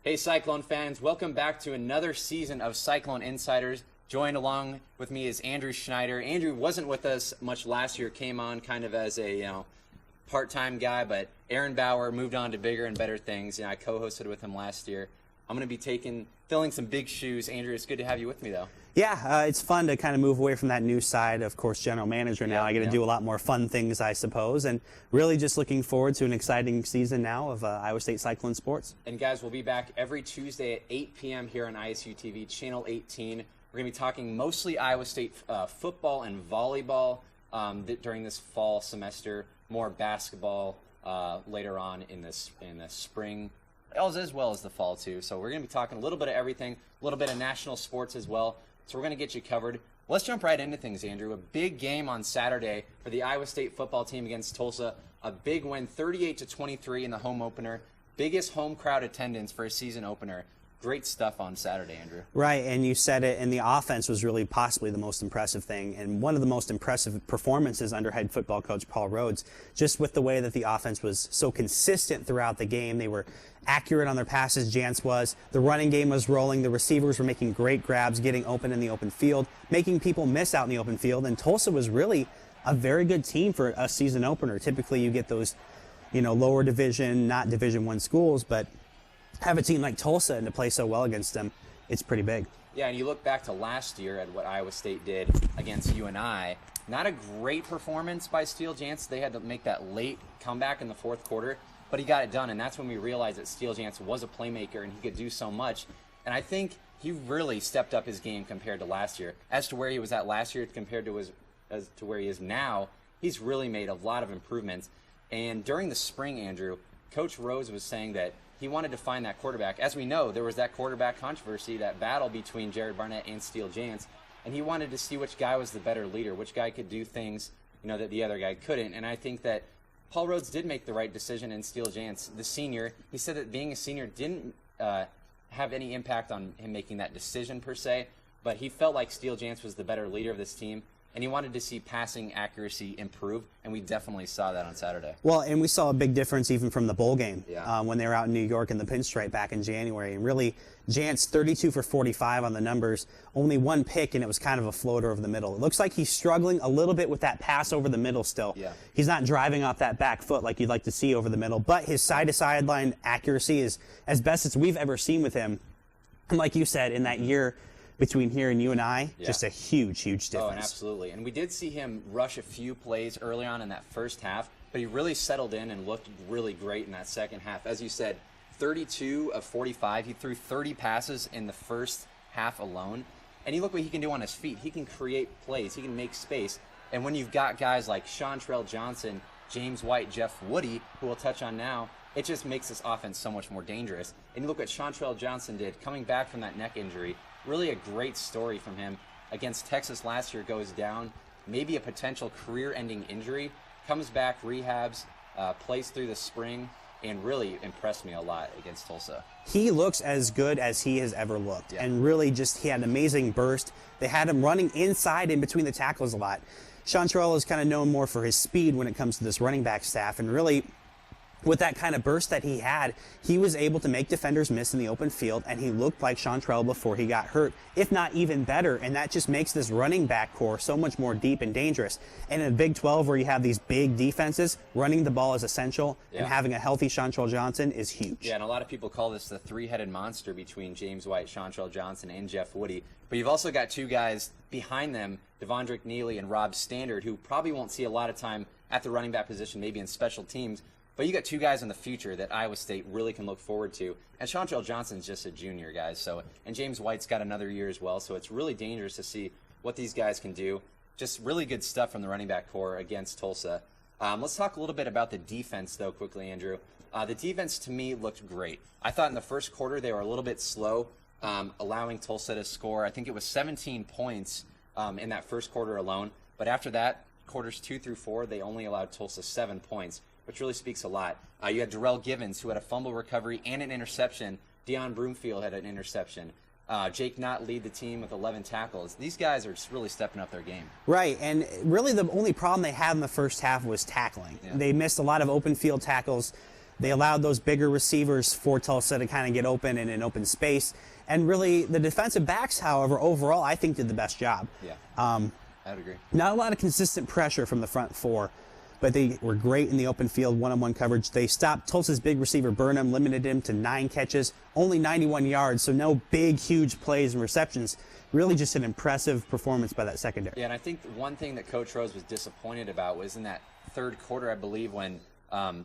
Hey Cyclone fans, welcome back to another season of Cyclone InCYders. Joined along with me is Andrew Schneider. Andrew wasn't with us much last year, came on kind of as a part-time guy, but Aaron Bauer moved on to bigger and better things. I co-hosted with him last year. I'm going to be filling some big shoes. Andrew, it's good to have you with me, though. Yeah, it's fun to kind of move away from that news side. Of course, general manager now. I get to do a lot more fun things, I suppose, and really just looking forward to an exciting season now of Iowa State Cyclone sports. And guys, we'll be back every Tuesday at 8 p.m. here on ISU TV, Channel 18. We're going to be talking mostly Iowa State football and volleyball during this fall semester, more basketball later on in the spring, as well as the fall, too. So we're going to be talking a little bit of everything, a little bit of national sports as well. So we're going to get you covered. Let's jump right into things, Andrew. A big game on Saturday for the Iowa State football team against Tulsa. A big win, 38-23 in the home opener. Biggest home crowd attendance for a season opener. Great stuff on Saturday, Andrew. Right, and you said it, and the offense was really possibly the most impressive thing, and one of the most impressive performances under head football coach Paul Rhodes, just with the way that the offense was so consistent throughout the game. They were accurate on their passes, Jance was. The running game was rolling. The receivers were making great grabs, getting open in the open field, making people miss out in the open field, and Tulsa was really a very good team for a season opener. Typically, you get those, lower division, not Division I schools, but have a team like Tulsa and to play so well against them, it's pretty big. Yeah, and you look back to last year at what Iowa State did against UNI. Not a great performance by Steele Jance. They had to make that late comeback in the fourth quarter, but he got it done, and that's when we realized that Steele Jance was a playmaker and he could do so much. And I think he really stepped up his game compared to last year. As to where he was at last year compared to where he is now, he's really made a lot of improvements. And during the spring, Andrew, Coach Rose was saying that he wanted to find that quarterback. As we know, there was that quarterback controversy, that battle between Jared Barnett and Steele Jance, and he wanted to see which guy was the better leader, which guy could do things that the other guy couldn't. And I think that Paul Rhodes did make the right decision in Steele Jance, the senior. He said that being a senior didn't have any impact on him making that decision per se, but he felt like Steele Jance was the better leader of this team, and he wanted to see passing accuracy improve, and we definitely saw that on Saturday. Well, and we saw a big difference even from the bowl game when they were out in New York in the pinstripe back in January. And really, Jance, 32 for 45 on the numbers, only one pick, and it was kind of a floater over the middle. It looks like he's struggling a little bit with that pass over the middle still. Yeah. He's not driving off that back foot like you'd like to see over the middle, but his side-to-sideline accuracy is as best as we've ever seen with him. And like you said, in that year between here and UNI, just a huge, huge difference. Oh, and absolutely. And we did see him rush a few plays early on in that first half, but he really settled in and looked really great in that second half. As you said, 32 of 45. He threw 30 passes in the first half alone. And you look what he can do on his feet. He can create plays. He can make space. And when you've got guys like Chantrell Johnson, James White, Jeff Woody, who we'll touch on now, it just makes this offense so much more dangerous. And you look what Chantrell Johnson did coming back from that neck injury. Really a great story from him. Against Texas last year, goes down, maybe a potential career-ending injury, comes back, rehabs, plays through the spring, and really impressed me a lot against Tulsa. He looks as good as he has ever looked, and really he had an amazing burst. They had him running inside in between the tackles a lot. Chantrell is kind of known more for his speed when it comes to this running back staff, and really, with that kind of burst that he had, he was able to make defenders miss in the open field, and he looked like Chantrell before he got hurt, if not even better, and that just makes this running back core so much more deep and dangerous. And in the Big 12, where you have these big defenses, running the ball is essential, and having a healthy Chantrell Johnson is huge. Yeah, and a lot of people call this the three-headed monster between James White, Chantrell Johnson, and Jeff Woody. But you've also got two guys behind them, Devondrick Neely and Rob Standard, who probably won't see a lot of time at the running back position, maybe in special teams. But you got two guys in the future that Iowa State really can look forward to. And Chantrell Johnson's just a junior, guys. And James White's got another year as well. So it's really dangerous to see what these guys can do. Just really good stuff from the running back core against Tulsa. Let's talk a little bit about the defense, though, quickly, Andrew. The defense, to me, looked great. I thought in the first quarter they were a little bit slow, allowing Tulsa to score. I think it was 17 points in that first quarter alone. But after that, quarters 2 through 4, they only allowed Tulsa 7 points, which really speaks a lot. You had Darrell Givens, who had a fumble recovery and an interception. Deion Broomfield had an interception. Jake Knott lead the team with 11 tackles. These guys are just really stepping up their game. Right, and really the only problem they had in the first half was tackling. Yeah. They missed a lot of open field tackles. They allowed those bigger receivers for Tulsa to kind of get open in an open space. And really, the defensive backs, however, overall, I think did the best job. Yeah, I would agree. Not a lot of consistent pressure from the front four, but they were great in the open field, one-on-one coverage. They stopped Tulsa's big receiver, Burnham, limited him to 9 catches, only 91 yards, so no big, huge plays and receptions. Really just an impressive performance by that secondary. Yeah, and I think one thing that Coach Rose was disappointed about was in that third quarter, I believe, when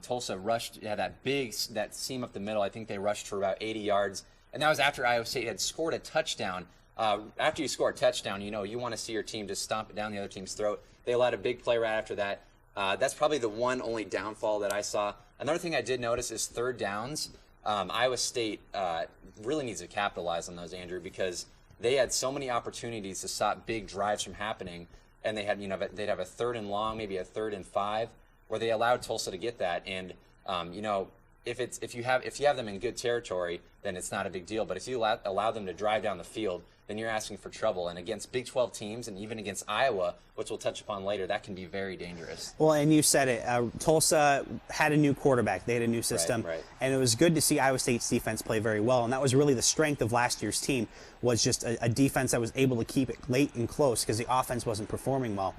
Tulsa rushed, that seam up the middle. I think they rushed for about 80 yards, and that was after Iowa State had scored a touchdown. After you score a touchdown, you want to see your team just stomp it down the other team's throat. They allowed a big play right after that. That's probably the only downfall that I saw. Another thing I did notice is third downs. Iowa State really needs to capitalize on those, Andrew, because they had so many opportunities to stop big drives from happening, and they had, they'd have a 3rd and long, maybe a 3rd and 5, where they allowed Tulsa to get that. And if you have them in good territory, then it's not a big deal. But if you allow them to drive down the field, then you're asking for trouble. And against Big 12 teams, and even against Iowa, which we'll touch upon later, that can be very dangerous. Well, and you said it. Tulsa had a new quarterback. They had a new system. Right. And it was good to see Iowa State's defense play very well. And that was really the strength of last year's team, was just a defense that was able to keep it late and close because the offense wasn't performing well.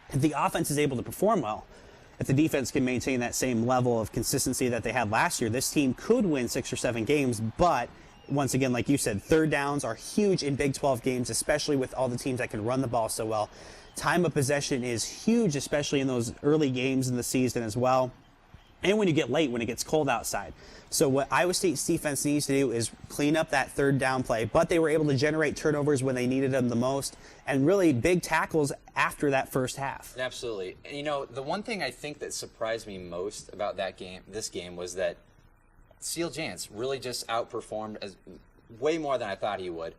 If the offense is able to perform well, if the defense can maintain that same level of consistency that they had last year, this team could win 6 or 7 games. But once again, like you said, third downs are huge in Big 12 games, especially with all the teams that can run the ball so well. Time of possession is huge, especially in those early games in the season as well. And when you get late, when it gets cold outside. So what Iowa State's defense needs to do is clean up that third down play. But they were able to generate turnovers when they needed them the most, and really big tackles after that first half. Absolutely. And, the one thing I think that surprised me most about this game, was that Steele Jantz really just outperformed way more than I thought he would.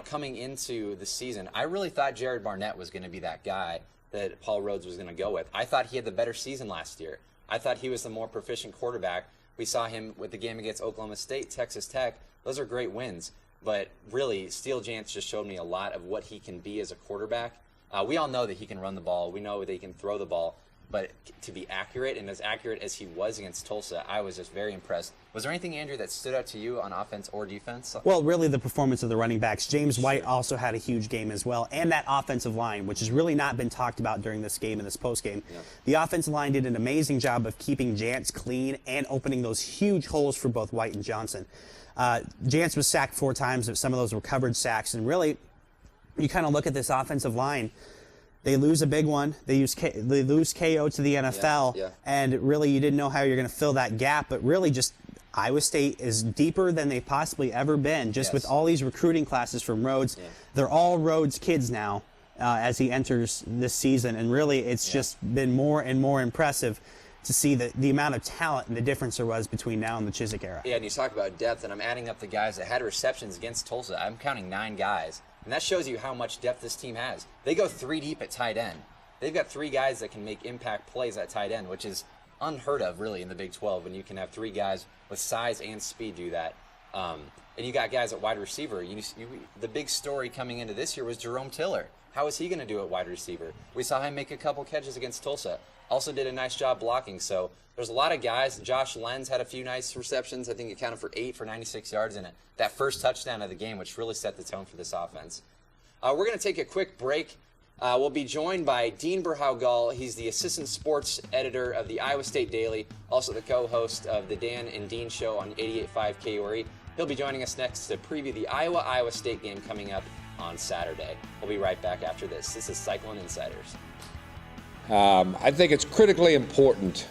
Coming into the season, I really thought Jared Barnett was going to be that guy that Paul Rhodes was going to go with. I thought he had the better season last year. I thought he was the more proficient quarterback. We saw him with the game against Oklahoma State, Texas Tech. Those are great wins. But really, Steele Jantz just showed me a lot of what he can be as a quarterback. We all know that he can run the ball. We know that he can throw the ball. But to be accurate, and as accurate as he was against Tulsa, I was just very impressed. Was there anything, Andrew, that stood out to you on offense or defense? Well, really the performance of the running backs. James White also had a huge game as well, and that offensive line, which has really not been talked about during this game and this postgame. Yeah. The offensive line did an amazing job of keeping Jantz clean and opening those huge holes for both White and Johnson. Jantz was sacked 4 times, but some of those were coverage sacks, and really, you kind of look at this offensive line. They lose a big one. They lose KO to the NFL, and really you didn't know how you're going to fill that gap. But really, just Iowa State is deeper than they've possibly ever been. Just with all these recruiting classes from Rhodes, they're all Rhodes kids now as he enters this season, and really it's just been more and more impressive to see the amount of talent and the difference there was between now and the Chizik era. Yeah, and you talk about depth, and I'm adding up the guys that had receptions against Tulsa. I'm counting 9 guys. And that shows you how much depth this team has. They go 3 deep at tight end. They've got 3 guys that can make impact plays at tight end, which is unheard of, really, in the Big 12, when you can have 3 guys with size and speed do that. And you got guys at wide receiver. The big story coming into this year was Jerome Tiller. How is he going to do at wide receiver? We saw him make a couple catches against Tulsa. Also did a nice job blocking. So there's a lot of guys. Josh Lenz had a few nice receptions. I think he accounted for 8 for 96 yards in it. That first touchdown of the game, which really set the tone for this offense. We're going to take a quick break. We'll be joined by Dean Berhaugal. He's the assistant sports editor of the Iowa State Daily, also the co-host of the Dan and Dean Show on 88.5 KORE. He'll be joining us next to preview the Iowa State game coming up on Saturday. We'll be right back after this. This is Cyclone InCYders. I think it's critically important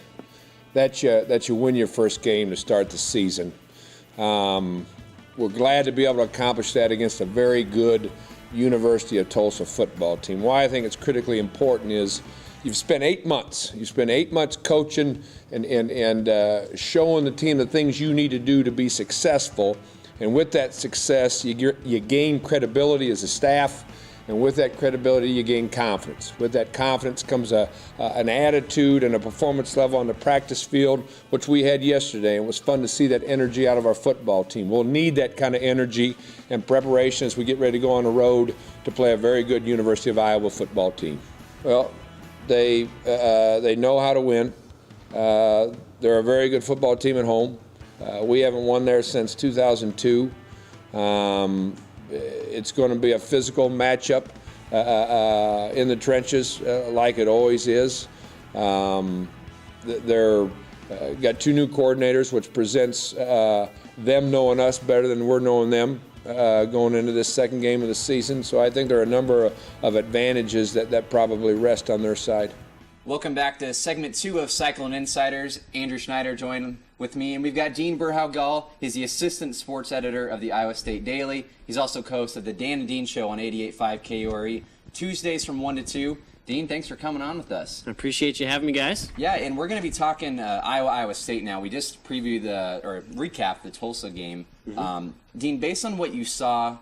that you win your first game to start the season. We're glad to be able to accomplish that against a very good University of Tulsa football team. Why I think it's critically important is you've spent 8 months. You spent 8 months coaching and showing the team the things you need to do to be successful. And with that success, you gain credibility as a staff. And with that credibility, you gain confidence. With that confidence comes an attitude and a performance level on the practice field, which we had yesterday. It was fun to see that energy out of our football team. We'll need that kind of energy and preparation as we get ready to go on the road to play a very good University of Iowa football team. Well, they know how to win. They're a very good football team at home. We haven't won there since 2002. It's going to be a physical matchup in the trenches, like it always is. They're got two new coordinators, which presents them knowing us better than we're knowing them going into this second game of the season. So I think there are a number of advantages that probably rest on their side. Welcome back to segment 2 of Cyclone InCYders. Andrew Schneider joined with me, and we've got Dean Burhow-Gall. He's the assistant sports editor of the Iowa State Daily. He's also co-host of the Dan and Dean Show on 88.5 KURE, Tuesdays from 1 to 2. Dean, thanks for coming on with us. I appreciate you having me, guys. Yeah, and we're going to be talking Iowa State now. We just recapped the Tulsa game. Dean, based on what you saw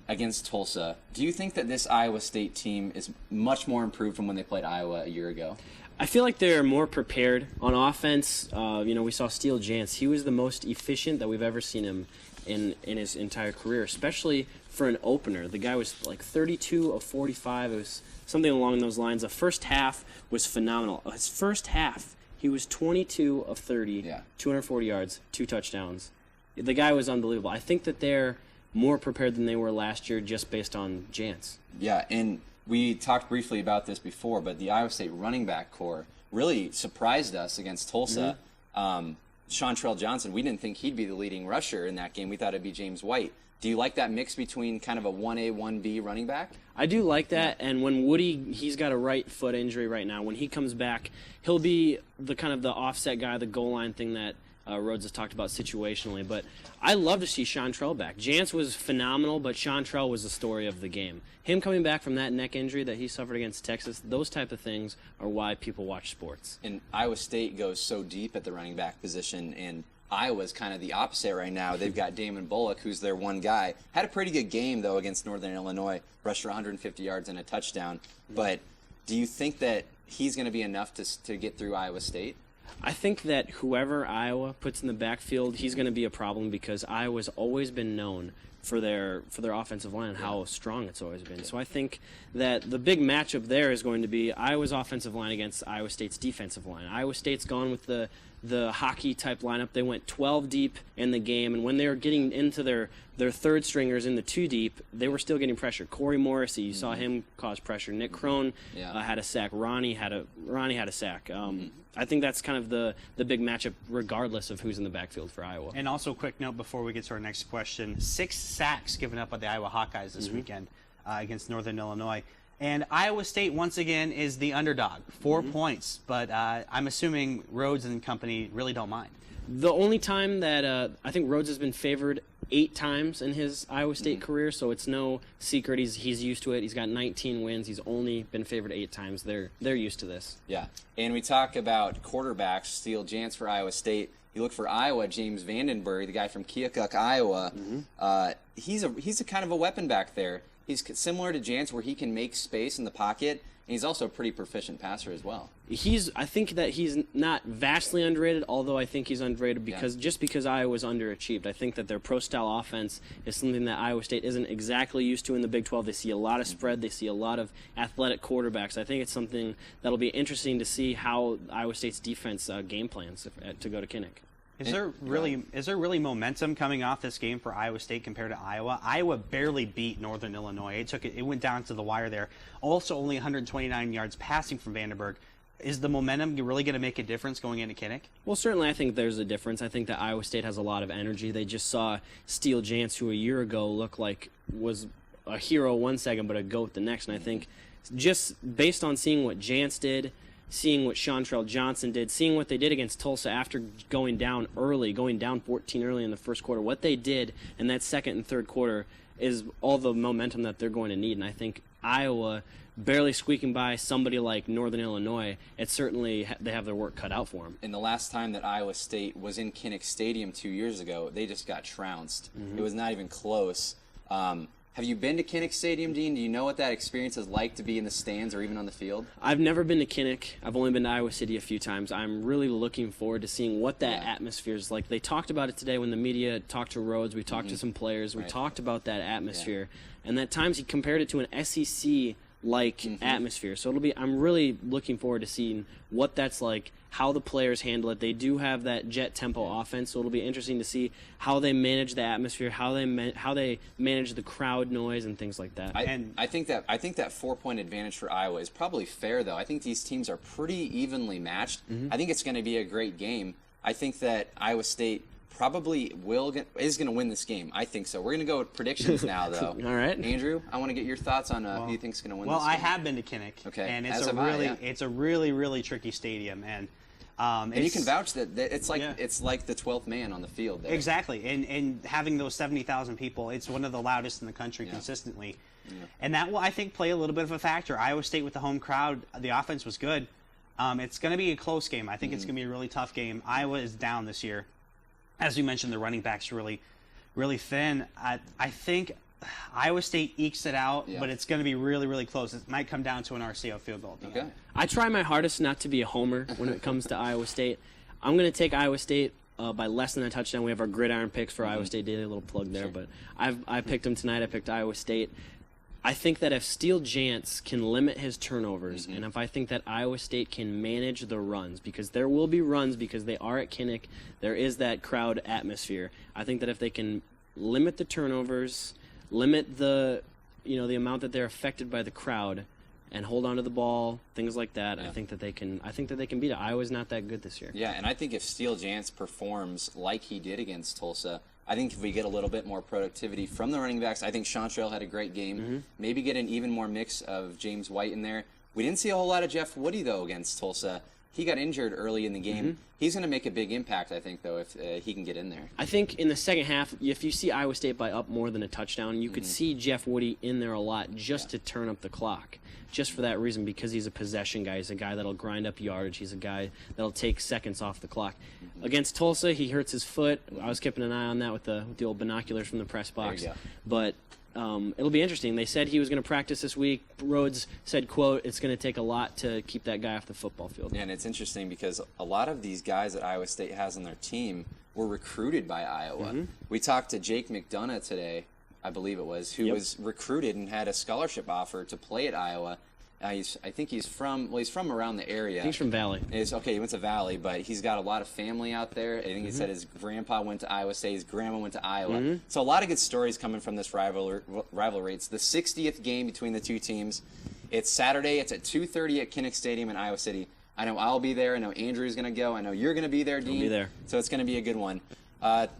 against Tulsa, do you think that this Iowa State team is much more improved from when they played Iowa a year ago? I feel like they're more prepared on offense. We saw Steele Jantz. He was the most efficient that we've ever seen him in his entire career, especially for an opener. The guy was like 32 of 45. It was something along those lines. The first half was phenomenal. His first half, he was 22 of 30, 240 yards, 2 touchdowns. The guy was unbelievable. I think that they're more prepared than they were last year just based on Jantz. Yeah, and we talked briefly about this before, but the Iowa State running back core really surprised us against Tulsa. Chantrell Johnson, we didn't think he'd be the leading rusher in that game. We thought it'd be James White. Do you like that mix between kind of a 1A, 1B running back? I do like that, and when Woody, he's got a right foot injury right now. When he comes back, he'll be the kind of the offset guy, the goal line thing that Rhodes has talked about situationally, but I love to see Chantrell back. Jantz was phenomenal, but Chantrell was the story of the game. Him coming back from that neck injury that he suffered against Texas, those type of things are why people watch sports. And Iowa State goes so deep at the running back position, and Iowa's kind of the opposite right now. They've got Damon Bullock, who's their one guy. Had a pretty good game, though, against Northern Illinois. Rushed for 150 yards and a touchdown. But do you think that he's going to be enough to get through Iowa State? I think that whoever Iowa puts in the backfield, he's going to be a problem because Iowa's always been known for their offensive line and how strong it's always been. So I think that the big matchup there is going to be Iowa's offensive line against Iowa State's defensive line. Iowa State's gone with the hockey-type lineup. They went 12 deep in the game, and when they were getting into their third stringers in the 2 deep, they were still getting pressure. Corey Morrissey, you saw him cause pressure. Nick Crone had a sack. Ronnie had a sack. I think that's kind of the big matchup regardless of who's in the backfield for Iowa. And also, quick note before we get to our next question, 6 sacks given up by the Iowa Hawkeyes this weekend against Northern Illinois. And Iowa State, once again, is the underdog, 4 points. But I'm assuming Rhodes and company really don't mind. The only time that I think Rhodes has been favored 8 times in his Iowa State career, so it's no secret. He's used to it. He's got 19 wins. He's only been favored 8 times. They're used to this. Yeah, and we talk about quarterbacks. Steele Jantz for Iowa State. You look for Iowa, James Vandenberg, the guy from Keokuk, Iowa. He's a kind of a weapon back there. He's similar to Jantz, where he can make space in the pocket, and he's also a pretty proficient passer as well. I think that he's not vastly underrated, although I think he's underrated because Iowa's underachieved. I think that their pro-style offense is something that Iowa State isn't exactly used to in the Big 12. They see a lot of spread. They see a lot of athletic quarterbacks. I think it's something that'll be interesting to see how Iowa State's defense game plans to go to Kinnick. Is there really momentum coming off this game for Iowa State compared to Iowa? Iowa barely beat Northern Illinois. It went down to the wire there. Also, only 129 yards passing from Vandenberg. Is the momentum really going to make a difference going into Kinnick? Well, certainly I think there's a difference. I think that Iowa State has a lot of energy. They just saw Steele Jantz, who a year ago looked like was a hero one second but a goat the next. And I think just based on seeing what Jantz did, seeing what Chantrell Johnson did, seeing what they did against Tulsa after going down 14 early in the first quarter, what they did in that second and third quarter is all the momentum that they're going to need. And I think Iowa barely squeaking by somebody like Northern Illinois, it's certainly they have their work cut out for them. And the last time that Iowa State was in Kinnick Stadium 2 years ago, they just got trounced. It was not even close. Have you been to Kinnick Stadium, Dean? Do you know what that experience is like to be in the stands or even on the field? I've never been to Kinnick. I've only been to Iowa City a few times. I'm really looking forward to seeing what that atmosphere is like. They talked about it today when the media talked to Rhodes. We talked to some players. We talked about that atmosphere. And at times he compared it to an SEC like atmosphere. So I'm really looking forward to seeing what that's like, how the players handle it. They do have that jet tempo offense, so it'll be interesting to see how they manage the atmosphere, how they manage the crowd noise and things like that. I think that 4-point advantage for Iowa is probably fair, though. I think these teams are pretty evenly matched. I think it's going to be a great game. I think that Iowa State probably is going to win this game. I think so. We're going to go with predictions now, though. All right, Andrew, I want to get your thoughts on who you think's going to win. Well, this game. I have been to Kinnick, okay, and it's a really tricky stadium, and you can vouch that it's like the 12th man on the field there. Exactly, and having those 70,000 people, it's one of the loudest in the country consistently, and that will, I think, play a little bit of a factor. Iowa State with the home crowd, the offense was good. It's going to be a close game. I think it's going to be a really tough game. Iowa is down this year. As you mentioned, the running backs are really thin. I think Iowa State ekes it out, but it's going to be really close. It might come down to an RCO field goal. Okay. I try my hardest not to be a homer when it comes to Iowa State. I'm going to take Iowa State by less than a touchdown. We have our gridiron picks for Iowa State Daily, a little plug there. But I picked them tonight. I picked Iowa State. I think that if Steele Jantz can limit his turnovers, and if I think that Iowa State can manage the runs, because there will be runs because they are at Kinnick, there is that crowd atmosphere. I think that if they can limit the turnovers, limit the amount that they're affected by the crowd, and hold on to the ball, things like that, I think that they can beat it. Iowa's not that good this year. Yeah, and I think if Steele Jantz performs like he did against Tulsa, I think if we get a little bit more productivity from the running backs, I think Chantrell had a great game. Maybe get an even more mix of James White in there. We didn't see a whole lot of Jeff Woody, though, against Tulsa. He got injured early in the game. He's going to make a big impact, I think, though, if he can get in there. I think in the second half, if you see Iowa State by up more than a touchdown, you could see Jeff Woody in there a lot just to turn up the clock. Just for that reason, because he's a possession guy. He's a guy that'll grind up yardage. He's a guy that'll take seconds off the clock. Against Tulsa, he hurts his foot. I was keeping an eye on that with the old binoculars from the press box. There you go. But it'll be interesting. They said he was going to practice this week. Rhodes said, quote, it's going to take a lot to keep that guy off the football field. Yeah, and it's interesting because a lot of these guys that Iowa State has on their team were recruited by Iowa. We talked to Jake McDonough today, I believe it was, who was recruited and had a scholarship offer to play at Iowa. I think he's from around the area. He's from Valley. He went to Valley, but he's got a lot of family out there. I think he said his grandpa went to Iowa State, his grandma went to Iowa. So a lot of good stories coming from this rivalry. It's the 60th game between the two teams. It's Saturday. It's at 2:30 at Kinnick Stadium in Iowa City. I know I'll be there. I know Andrew's going to go. I know you're going to be there, Dean. I'll be there. So it's going to be a good one.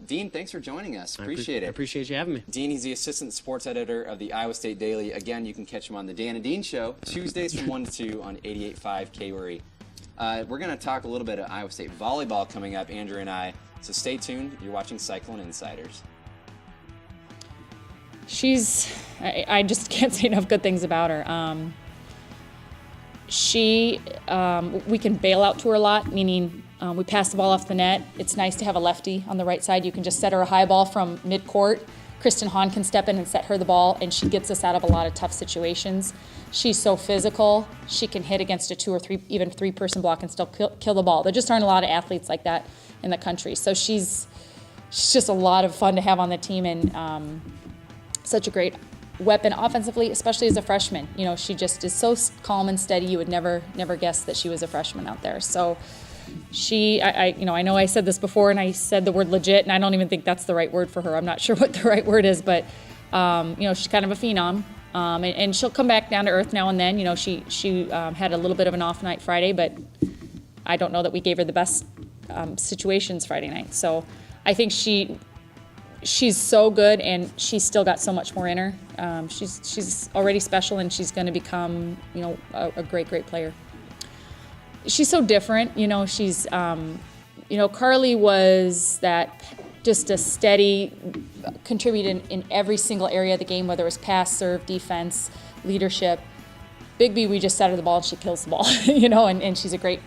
Dean, thanks for joining us. Appreciate it. I appreciate you having me. Dean, he's the assistant sports editor of the Iowa State Daily. Again, you can catch him on the Dan and Dean Show, Tuesdays from 1 to 2 on 88.5 KWRE. We're going to talk a little bit of Iowa State volleyball coming up, Andrew and I. So stay tuned. You're watching Cyclone InCYders. I just can't say enough good things about her. We can bail out to her a lot, meaning we pass the ball off the net. It's nice to have a lefty on the right side. You can just set her a high ball from mid-court. Kristen Hahn can step in and set her the ball, and she gets us out of a lot of tough situations. She's so physical. She can hit against a 2 or 3, even 3-person block and still kill the ball. There just aren't a lot of athletes like that in the country. So she's just a lot of fun to have on the team, and such a great weapon offensively, especially as a freshman. She just is so calm and steady. You would never guess that she was a freshman out there. So I know I said this before, and I said the word legit, and I don't even think that's the right word for her. I'm not sure what the right word is, but she's kind of a phenom, and she'll come back down to earth now and then. She had a little bit of an off night Friday, but I don't know that we gave her the best situations Friday night. So I think she's so good, and she's still got so much more in her. She's already special, and she's going to become, a great player. She's so different. She's, Carly was just a steady contributor in every single area of the game, whether it was pass, serve, defense, leadership. Bigby, we just set her the ball and she kills the ball, and she's a great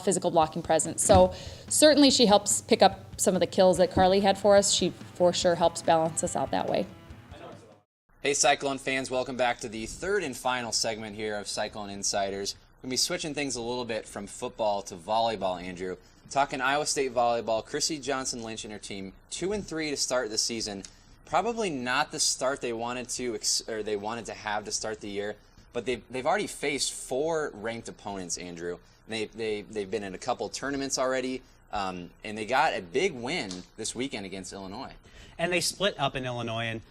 physical blocking presence. So certainly she helps pick up some of the kills that Carly had for us. She for sure helps balance us out that way. Hey Cyclone fans, welcome back to the third and final segment here of Cyclone InCYders. We're going to be switching things a little bit from football to volleyball, Andrew. Talking Iowa State volleyball, Chrissy Johnson-Lynch and her team, 2-3 to start the season. Probably not the start they wanted to have to start the year, but they've already faced 4 ranked opponents, Andrew. They've been in a couple tournaments already, and they got a big win this weekend against Illinois. And they split up in Illinois, and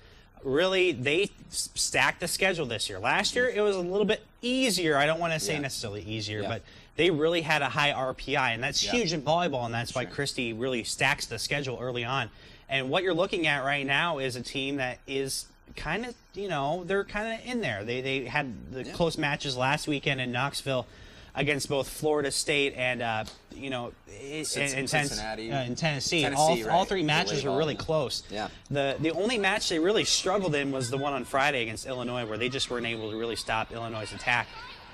really they stacked the schedule this year. Last year it was a little bit easier. I don't want to say necessarily easier, but they really had a high RPI, and that's huge in volleyball, and that's why Christy really stacks the schedule early on. And what you're looking at right now is a team that is kind of, they're kind of in there. They had the close matches last weekend in Knoxville against both Florida State and Cincinnati, in Tennessee. All 3 matches were really close. Yeah. The only match they really struggled in was the one on Friday against Illinois, where they just weren't able to really stop Illinois' attack.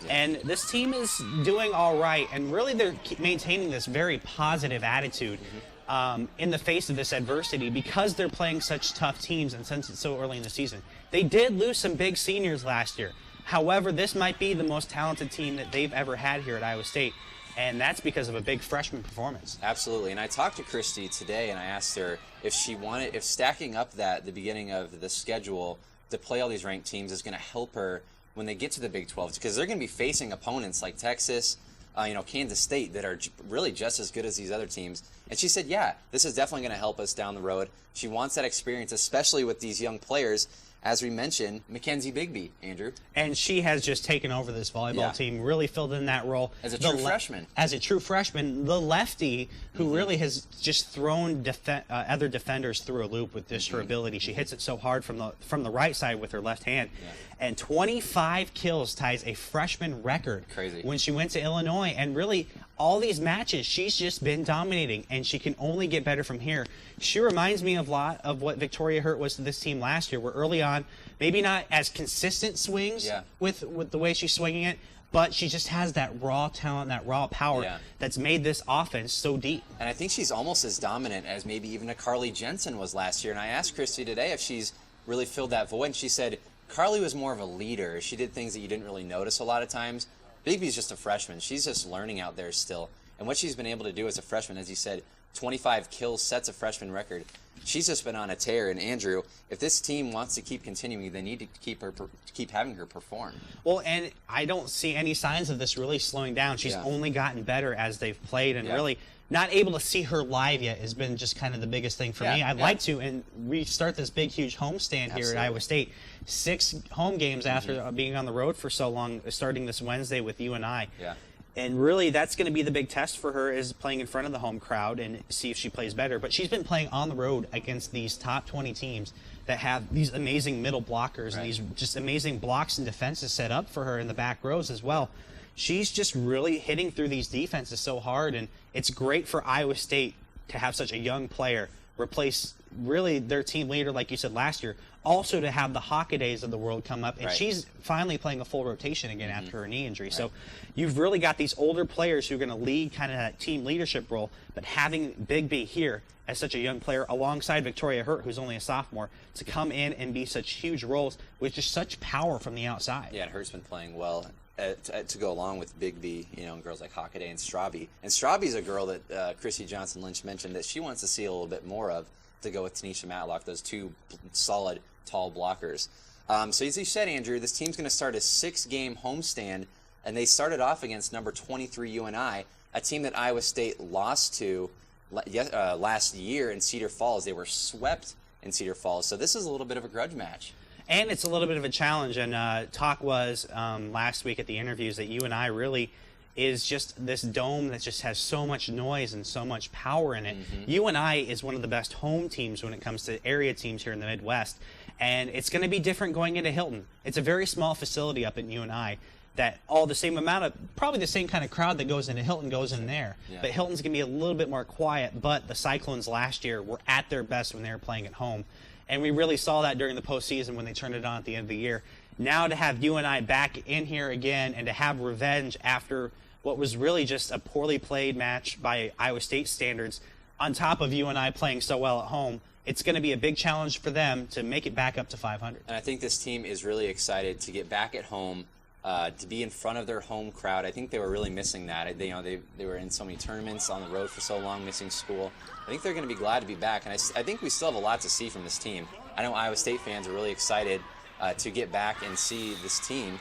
Yeah. And this team is doing all right, and really they're maintaining this very positive attitude in the face of this adversity, because they're playing such tough teams, and since it's so early in the season. They did lose some big seniors last year. However, this might be the most talented team that they've ever had here at Iowa State, and that's because of a big freshman performance. Absolutely, and I talked to Christy today, and I asked her if stacking up the beginning of the schedule to play all these ranked teams is going to help her when they get to the Big 12, because they're going to be facing opponents like Texas, Kansas State, that are really just as good as these other teams. And she said, yeah, this is definitely going to help us down the road. She wants that experience, especially with these young players. As we mentioned, Mackenzie Bigby, Andrew. And she has just taken over this volleyball team, really filled in that role. As a true freshman. As a true freshman, the lefty who really has just thrown other defenders through a loop with just her ability. She hits it so hard from the right side with her left hand. Yeah. And 25 kills ties a freshman record. Crazy. When she went to Illinois. And really, all these matches, she's just been dominating, and she can only get better from here. She reminds me a lot of what Victoria Hurt was to this team last year, where early on, maybe not as consistent swings with the way she's swinging it, but she just has that raw talent, that raw power that's made this offense so deep. And I think she's almost as dominant as maybe even a Carly Jensen was last year. And I asked Christy today if she's really filled that void, and she said Carly was more of a leader. She did things that you didn't really notice a lot of times. Bigby's just a freshman. She's just learning out there still. And what she's been able to do as a freshman, as you said, 25 kills, sets a freshman record. She's just been on a tear. And Andrew, if this team wants to keep continuing, they need to keep having her perform. Well, and I don't see any signs of this really slowing down. She's only gotten better as they've played, and really not able to see her live yet has been just kind of the biggest thing for me. I'd like to, and we start this big, huge homestand here at Iowa State. 6 home games after being on the road for so long, starting this Wednesday with UNI. Yeah. And really, that's going to be the big test for her, is playing in front of the home crowd and see if she plays better. But she's been playing on the road against these top 20 teams that have these amazing middle blockers and these just amazing blocks and defenses set up for her in the back rows as well. She's just really hitting through these defenses so hard, and it's great for Iowa State to have such a young player replace really their team leader, like you said last year. Also to have the Hockadays of the world come up, and she's finally playing a full rotation again after her knee injury. So you've really got these older players who are going to lead kind of that team leadership role, but having Bigby here as such a young player alongside Victoria Hurt, who's only a sophomore, to come in and be such huge roles with just such power from the outside. Yeah, and Hurt's been playing well to go along with Bigby, and girls like Hockaday and Straube. And Straube's a girl that Chrissy Johnson-Lynch mentioned that she wants to see a little bit more of, to go with Tanisha Matlock, those 2 solid, tall blockers. So as you said, Andrew, this team's going to start a 6-game homestand, and they started off against number 23 UNI, a team that Iowa State lost to last year in Cedar Falls. They were swept in Cedar Falls, so this is a little bit of a grudge match. And it's a little bit of a challenge, and talk was last week at the interviews that UNI really is just this dome that just has so much noise and so much power in it. UNI is one of the best home teams when it comes to area teams here in the Midwest, and it's going to be different going into Hilton. It's a very small facility up in UNI that all the same amount of, probably the same kind of crowd that goes into Hilton goes in there. But Hilton's going to be a little bit more quiet, but the Cyclones last year were at their best when they were playing at home. And we really saw that during the postseason when they turned it on at the end of the year. Now to have UNI back in here again and to have revenge after what was really just a poorly played match by Iowa State standards, on top of UNI playing so well at home, it's going to be a big challenge for them to make it back up to 500. And I think this team is really excited to get back at home, to be in front of their home crowd. I think they were really missing that. They were in so many tournaments on the road for so long, missing school. I think they're going to be glad to be back, and I think we still have a lot to see from this team. I know Iowa State fans are really excited to get back and see this team.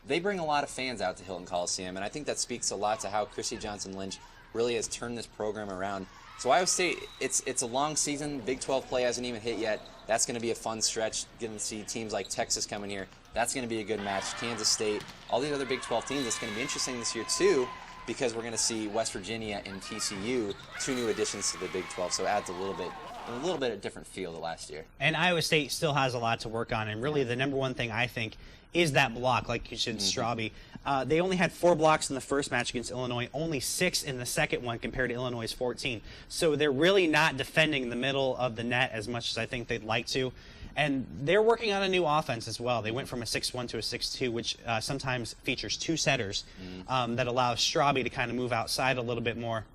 They bring a lot of fans out to Hilton Coliseum, and I think that speaks a lot to how Chrissy Johnson-Lynch really has turned this program around. So Iowa State, it's a long season. Big 12 play hasn't even hit yet. That's going to be a fun stretch. Getting to see teams like Texas coming here. That's going to be a good match. Kansas State, all these other Big 12 teams. It's going to be interesting this year too, because we're going to see West Virginia and TCU, 2 new additions to the Big 12. So it adds a little bit of different feel to last year. And Iowa State still has a lot to work on, and really the number one thing I think is that block, like you said, Straube. They only had 4 blocks in the first match against Illinois, only 6 in the second one compared to Illinois' 14. So they're really not defending the middle of the net as much as I think they'd like to. And they're working on a new offense as well. They went from a 6-1 to a 6-2, which sometimes features 2 setters that allows Straube to kind of move outside a little bit more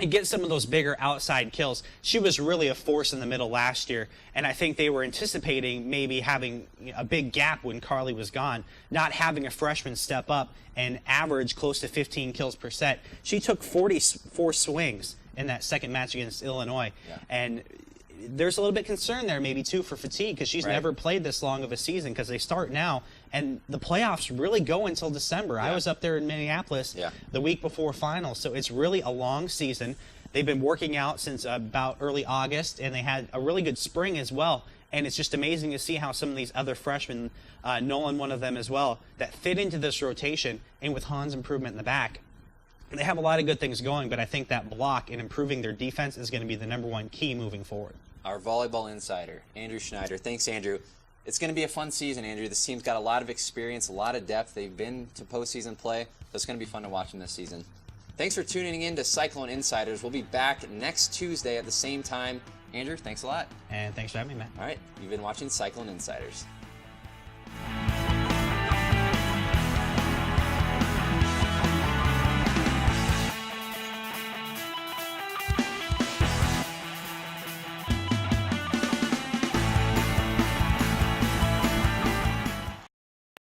and get some of those bigger outside kills. She was really a force in the middle last year, and I think they were anticipating maybe having a big gap when Carly was gone, not having a freshman step up and average close to 15 kills per set. She took 44 swings in that second match against Illinois, and there's a little bit concern there maybe too for fatigue, because she's never played this long of a season, because they start now and the playoffs really go until December. I was up there in Minneapolis the week before finals, so it's really a long season. They've been working out since about early August, and they had a really good spring as well. And it's just amazing to see how some of these other freshmen, Nolan one of them as well, that fit into this rotation, and with Han's improvement in the back, they have a lot of good things going, but I think that block and improving their defense is going to be the number one key moving forward. Our volleyball insider, Andrew Schneider. Thanks, Andrew. It's going to be a fun season, Andrew. This team's got a lot of experience, a lot of depth. They've been to postseason play, so it's going to be fun to watch them this season. Thanks for tuning in to Cyclone InCYders. We'll be back next Tuesday at the same time. Andrew, thanks a lot. And thanks for having me, Matt. All right, you've been watching Cyclone InCYders.